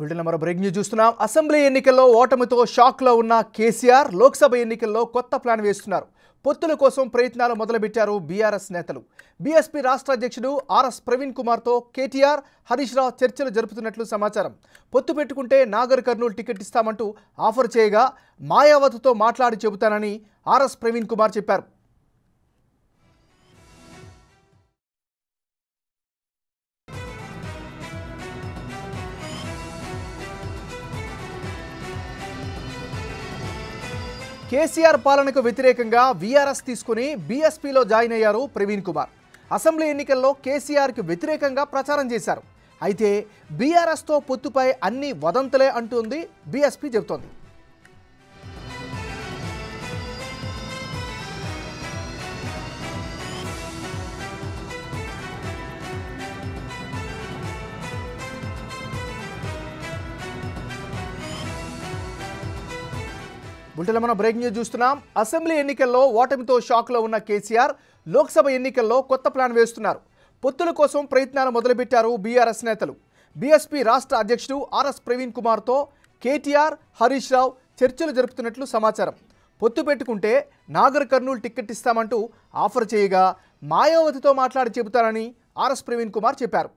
Bulletin మరో breaking news చూస్తున్నాం. Assembly ఎన్నికల్లో ఓటమితో షాక్లో ఉన్న కేసీఆర్ లోక్సభ ఎన్నికల్లో కొత్త ప్లాన్ వేస్తున్నారు. పొత్తుల కోసం ప్రయత్నాలు మొదలుపెట్టారు బీఆర్ఎస్ నేతలు. బీఎస్పీ రాష్ట్ర అధ్యక్షుడు ఆర్ఎస్ ప్రవీణ్ కుమార్తో కేటీఆర్, హరీష్ రావు చర్చలు జరుపుతున్నట్లు సమాచారం. పొత్తు పెట్టుకుంటే నాగర్ కర్నూలు టికెట్ ఇస్తామంటూ ఆఫర్ చేయగా మాయావతితో మాట్లాడి చెబుతానని ఆర్ఎస్ ప్రవీణ్ కుమార్ చెప్పారు. కేసీఆర్ పాలనకు వ్యతిరేకంగా వీఆర్ఎస్ తీసుకుని బీఎస్పీలో జాయిన్ అయ్యారు ప్రవీణ్ కుమార్. అసెంబ్లీ ఎన్నికల్లో కేసీఆర్కి వ్యతిరేకంగా ప్రచారం చేశారు. అయితే బీఆర్ఎస్తో పొత్తుపై అన్ని వదంతులే అంటుంది బీఎస్పీ చెబుతోంది. బులెటిన్లో మనం బ్రేకింగ్ న్యూస్ చూస్తున్నాం. అసెంబ్లీ ఎన్నికల్లో ఓటమితో షాక్లో ఉన్న కేసీఆర్ లోక్సభ ఎన్నికల్లో కొత్త ప్లాన్ వేస్తున్నారు. పొత్తుల కోసం ప్రయత్నాలు మొదలుపెట్టారు బీఆర్ఎస్ నేతలు. బీఎస్పీ రాష్ట్ర అధ్యక్షుడు ఆర్ఎస్ ప్రవీణ్ కుమార్తో కేటీఆర్, హరీష్ రావు చర్చలు జరుపుతున్నట్లు సమాచారం. పొత్తు పెట్టుకుంటే నాగర్ కర్నూలు టికెట్ ఇస్తామంటూ ఆఫర్ చేయగా మాయావతితో మాట్లాడి చెబుతారని ఆర్ఎస్ ప్రవీణ్ కుమార్ చెప్పారు.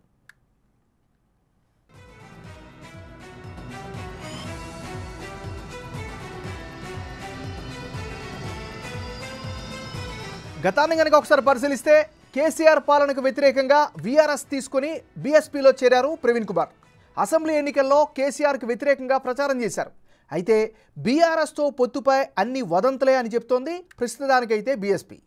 గతాన్ని కనుక ఒకసారి పరిశీలిస్తే కేసీఆర్ పాలనకు వ్యతిరేకంగా వీఆర్ఎస్ తీసుకుని బీఎస్పీలో చేరారు ప్రవీణ్ కుమార్. అసెంబ్లీ ఎన్నికల్లో కేసీఆర్కు వ్యతిరేకంగా ప్రచారం చేశారు. అయితే బీఆర్ఎస్తో పొత్తుపై అన్ని వదంతులే అని చెప్తోంది ప్రస్తుతానికైతే బీఎస్పీ.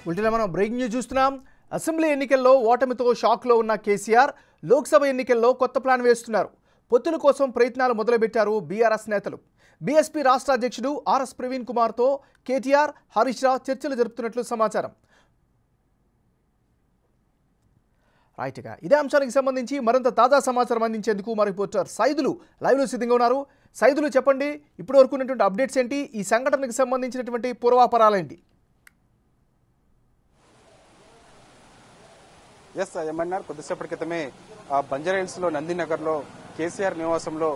బులెటిన్లో మనం బ్రేకింగ్ న్యూస్ చూస్తున్నాం. అసెంబ్లీ ఎన్నికల్లో ఓటమితో షాక్లో ఉన్న కేసీఆర్ లోక్సభ ఎన్నికల్లో కొత్త ప్లాన్ వేస్తున్నారు. పొత్తుల కోసం ప్రయత్నాలు మొదలుపెట్టారు బీఆర్ఎస్ నేతలు. బీఎస్పీ రాష్ట్ర అధ్యక్షుడు ఆర్ఎస్ ప్రవీణ్ కుమార్తో కేటీఆర్, హరీష్ రావు చర్చలు జరుపుతున్నట్లు సమాచారం. రైట్గా ఇదే అంశానికి సంబంధించి మరింత తాజా సమాచారం అందించేందుకు మా రిపోర్టర్ సైదులు లైవ్లో సిద్ధంగా ఉన్నారు. సైదులు, చెప్పండి, ఇప్పటి వరకు ఉన్నటువంటి అప్డేట్స్ ఏంటి? ఈ సంఘటనకు సంబంధించినటువంటి పూర్వాపరాలేంటి? ఎస్ ఏమన్నారు, కొద్దిసేపటి క్రితమే బంజారాహిల్స్లో నందినగర్లో కేసీఆర్ నివాసంలో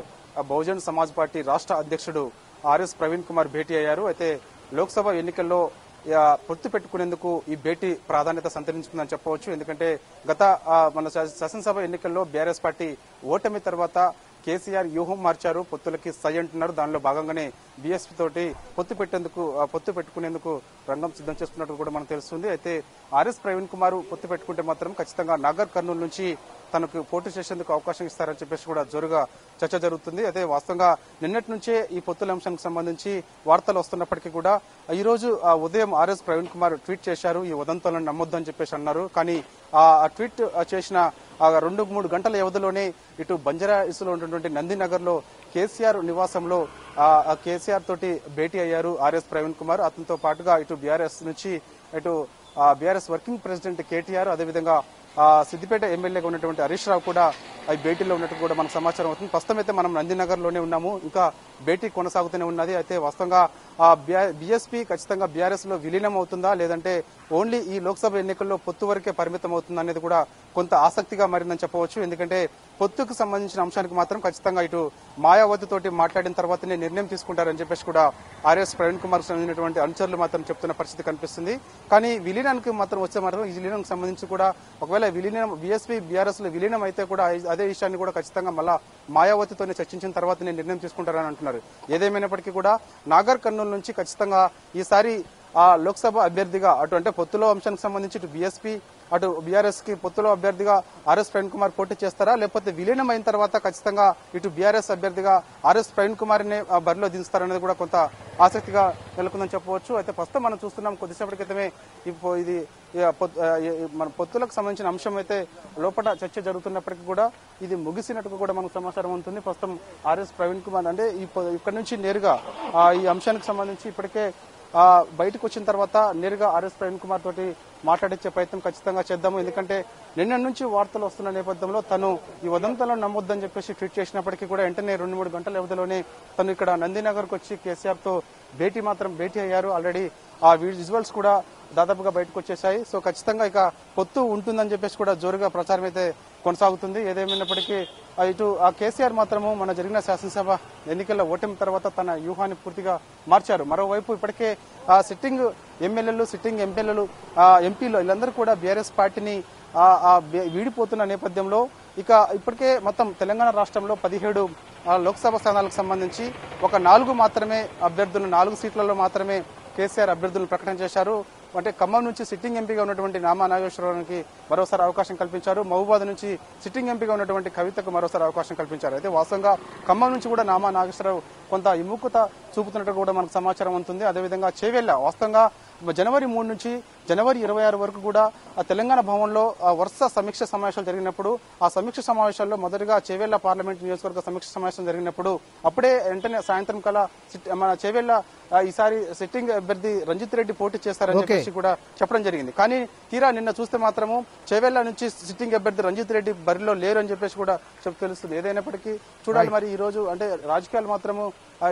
బహుజన్ సమాజ్ పార్టీ రాష్ట్ర అధ్యక్షుడు ఆర్ఎస్ ప్రవీణ్ కుమార్ భేటీ అయ్యారు. అయితే లోక్సభ ఎన్నికల్లో పొత్తు పెట్టుకునేందుకు ఈ భేటీ ప్రాధాన్యత సంతరించుకుందని చెప్పవచ్చు. ఎందుకంటే గత మన శాసనసభ ఎన్నికల్లో బీఆర్ఎస్ పార్టీ ఓటమి తర్వాత కేసీఆర్ వ్యూహం మార్చారు, పొత్తులకి సై అంటున్నారు. దానిలో భాగంగానే బీఎస్పీ తోటి పొత్తు పెట్టుకునేందుకు రంగం సిద్ధం చేస్తున్నట్టు కూడా మనకు తెలుస్తుంది. అయితే ఆర్ఎస్ ప్రవీణ్ కుమార్ పొత్తు పెట్టుకుంటే మాత్రం ఖచ్చితంగా నాగర్ కర్నూలు నుంచి తనకు పోటీ చేసేందుకు అవకాశం ఇస్తారని చెప్పేసి కూడా జోరుగా చర్చ జరుగుతుంది. అయితే వాస్తవంగా నిన్నటి నుంచే ఈ పొత్తుల అంశానికి సంబంధించి వార్తలు వస్తున్నప్పటికీ కూడా ఈ రోజు ఉదయం ఆర్ఎస్ ప్రవీణ్ కుమార్ ట్వీట్ చేశారు, ఈ ఉదంతాలను నమ్మొద్దని చెప్పేసి అన్నారు. కానీ ఆ ట్వీట్ చేసిన 2-3 గంటల వ్యవధిలోనే ఇటు బంజారాహిల్స్లో ఉన్నటువంటి నందినగర్ లో కేసీఆర్ నివాసంలో కేసీఆర్ తోటి భేటీ అయ్యారు ఆర్ఎస్ ప్రవీణ్ కుమార్. అతనితో పాటుగా ఇటు బీఆర్ఎస్ నుంచి ఇటు బీఆర్ఎస్ వర్కింగ్ ప్రెసిడెంట్ కేటీఆర్, అదేవిధంగా సిద్దిపేట ఎమ్మెల్యేగా ఉన్నటువంటి హరీష్ రావు కూడా ఈ భేటీలో ఉన్నట్టు కూడా మనకు సమాచారం అవుతుంది. ప్రస్తుతం అయితే మనం నందినగర్ లోనే ఉన్నాము, ఇంకా భేటీ కొనసాగుతూనే ఉన్నది. అయితే వాస్తవంగా బీఎస్పీ ఖచ్చితంగా బీఆర్ఎస్ లో విలీనం అవుతుందా, లేదంటే ఓన్లీ ఈ లోక్సభ ఎన్నికల్లో పొత్తు వరకే పరిమితం అవుతుందా అనేది కూడా కొంత ఆసక్తిగా మారిందని చెప్పవచ్చు. ఎందుకంటే పొత్తుకు సంబంధించిన అంశానికి మాత్రం ఖచ్చితంగా ఇటు మాయావతి తోటి మాట్లాడిన తర్వాతనే నిర్ణయం తీసుకుంటారని చెప్పేసి కూడా ఆర్ఎస్ ప్రవీణ్ కుమార్ సంబంధించినటువంటి అనుచరులు మాత్రం చెప్తున్న పరిస్థితి కనిపిస్తుంది. కానీ విలీనానికి మాత్రం వచ్చే మాత్రం ఈ విలీనానికి సంబంధించి కూడా ఒకవేళ విలీనం బీఎస్పీ బీఆర్ఎస్ లో విలీనం అయితే కూడా అదే విషయాన్ని కూడా ఖచ్చితంగా మళ్ళా మాయావతితోనే చర్చించిన తర్వాతనే నిర్ణయం తీసుకుంటారని అంటున్నారు. ఏదేమైనప్పటికీ కూడా నాగర్ కర్నూలు నుంచి ఖచ్చితంగా ఈసారి లోక్సభ అభ్యర్థిగా అటు అంటే పొత్తులో అంశానికి సంబంధించి ఇటు బీఎస్పీ అటు బీఆర్ఎస్ కి పొత్తులో అభ్యర్థిగా ఆర్ఎస్ ప్రవీణ్ కుమార్ పోటీ చేస్తారా, లేకపోతే విలీనం అయిన తర్వాత ఖచ్చితంగా ఇటు బీఆర్ఎస్ అభ్యర్థిగా ఆర్ఎస్ ప్రవీణ్ కుమార్ ని బరిలో దించుతారనేది కూడా కొంత ఆసక్తిగా నెలకొందని చెప్పవచ్చు. అయితే ప్రస్తుతం మనం చూస్తున్నాం కొద్దిసేపటి క్రితమే ఇది మన పొత్తులకు సంబంధించిన అంశం అయితే లోపల చర్చ జరుగుతున్నప్పటికీ కూడా ఇది ముగిసినట్టుగా కూడా మనకు సమాచారం ఉంటుంది. ప్రస్తుతం ఆర్ఎస్ ప్రవీణ్ కుమార్ అంటే ఇక్కడ నుంచి నేరుగా ఈ అంశానికి సంబంధించి ఇప్పటికే బయటకు వచ్చిన తర్వాత నేరుగా ఆర్ఎస్ ప్రవీణ్ కుమార్ తోటి మాట్లాడించే ప్రయత్నం ఖచ్చితంగా చేద్దాము. ఎందుకంటే నిన్న నుంచి వార్తలు వస్తున్న నేపథ్యంలో తను ఈ వదంతులను నమ్మొద్దని చెప్పేసి ట్వీట్ చేసినప్పటికీ కూడా వెంటనే 2-3 గంటల వ్యవధిలోనే తను ఇక్కడ నందినగర్కి వచ్చి కేసీఆర్ తో భేటీ అయ్యారు. ఆల్రెడీ ఆ విజువల్స్ కూడా దాదాపుగా బయటకు వచ్చేసాయి. సో ఖచ్చితంగా ఇక పొత్తు ఉంటుందని చెప్పేసి కూడా జోరుగా ప్రచారం అయితే కొనసాగుతుంది. ఏదేమైనప్పటికీ ఇటు ఆ కేసీఆర్ మాత్రము మన జరిగిన శాసనసభ ఎన్నికల్లో ఓటమి తర్వాత తన వ్యూహాన్ని పూర్తిగా మార్చారు. మరోవైపు ఇప్పటికే సిట్టింగ్ ఎమ్మెల్యేలు, సిట్టింగ్ ఎంపీలు వీళ్ళందరూ కూడా బీఆర్ఎస్ పార్టీని వీడిపోతున్న నేపథ్యంలో ఇక ఇప్పటికే మొత్తం తెలంగాణ రాష్ట్రంలో 17 లోక్సభ స్థానాలకు సంబంధించి ఒక 4 మాత్రమే అభ్యర్థులు, 4 సీట్లలో మాత్రమే కేసీఆర్ అభ్యర్థులను ప్రకటన చేశారు. అంటే ఖమ్మం నుంచి సిట్టింగ్ ఎంపీగా ఉన్నటువంటి నామా నాగేశ్వరరావుకి మరోసారి అవకాశం కల్పించారు. మహబూబాద్ నుంచి సిట్టింగ్ ఎంపీగా ఉన్నటువంటి కవితకు మరోసారి అవకాశం కల్పించారు. అయితే వాస్తవంగా ఖమ్మం నుంచి కూడా నామా నాగేశ్వరరావు కొంత విముఖత చూపుతున్నట్టు కూడా మనకు సమాచారం ఉంటుంది. అదేవిధంగా చేవెళ్ల వాస్తవంగా జనవరి 3 నుంచి జనవరి 26 వరకు కూడా ఆ తెలంగాణ భవన్లో వరుస సమీక్ష సమావేశాలు జరిగినప్పుడు ఆ సమీక్ష సమావేశాల్లో మొదటిగా చేవెళ్ల పార్లమెంట్ నియోజకవర్గ సమీక్ష సమావేశం జరిగినప్పుడు అప్పుడే వెంటనే సాయంత్రం కల్లా మన చేవెళ్ల ఈసారి సిట్టింగ్ అభ్యర్థి రంజిత్ రెడ్డి పోటీ చేస్తారని చెప్పేసి కూడా చెప్పడం జరిగింది. కానీ తీరా నిన్న చూస్తే మాత్రము చేవెళ్ల నుంచి సిట్టింగ్ అభ్యర్థి రంజిత్ రెడ్డి బరిలో లేరు అని చెప్పేసి కూడా తెలుస్తుంది. ఏదైనప్పటికీ చూడాలి మరి ఈ రోజు అంటే రాజకీయాలు మాత్రము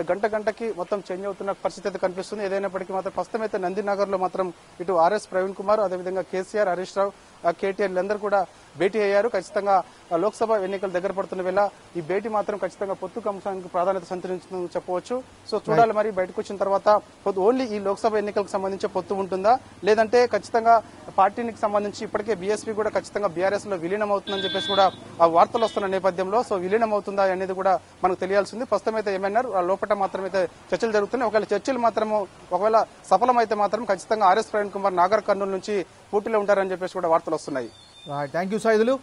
గంటకి మొత్తం చేంజ్ అవుతున్న పరిస్థితి అయితే కనిపిస్తుంది. ఏదైనప్పటికీ మాత్రం ప్రస్తుతం అయితే నందినగర్ లో మాత్రం ఇటు ఆర్ఎస్ ప్రవీణ్ కుమార్, అదేవిధంగా కేసీఆర్, హరీష్ రావు, కేటీఆర్ వీళ్ళందరూ కూడా భేటీ అయ్యారు. ఖచ్చితంగా లోక్సభ ఎన్నికలు దగ్గర పడుతున్న వేళ ఈ భేటీ మాత్రం ఖచ్చితంగా పొత్తు అంశానికి ప్రాధాన్యత సంతరించిందని చెప్పవచ్చు. సో చూడాలి మరి బయటకు వచ్చిన తర్వాత ఓన్లీ ఈ లోక్సభ ఎన్నికలకు సంబంధించి పొత్తు ఉంటుందా, లేదంటే ఖచ్చితంగా పార్టీకి సంబంధించి ఇప్పటికే బీఎస్పీ కూడా ఖచ్చితంగా బీఆర్ఎస్ లో విలీనం అవుతుందని చెప్పేసి కూడా ఆ వార్తలు వస్తున్న నేపథ్యంలో సో విలీనం అవుతుందా అనేది కూడా మనకు తెలియాల్సింది. ప్రస్తుతం అయితే ఏమన్నారు లోపల మాత్రమైతే చర్చలు జరుగుతున్నాయి. ఒకవేళ చర్చలు మాత్రము ఒకవేళ సఫలమైతే మాత్రం ఖచ్చితంగా ఆర్ఎస్ ప్రవీణ్ కుమార్ నాగర్ కర్నూలు నుంచి పోటీలో ఉంటారని చెప్పేసి కూడా వార్తలు వస్తున్నాయి. Thank you Saidulu.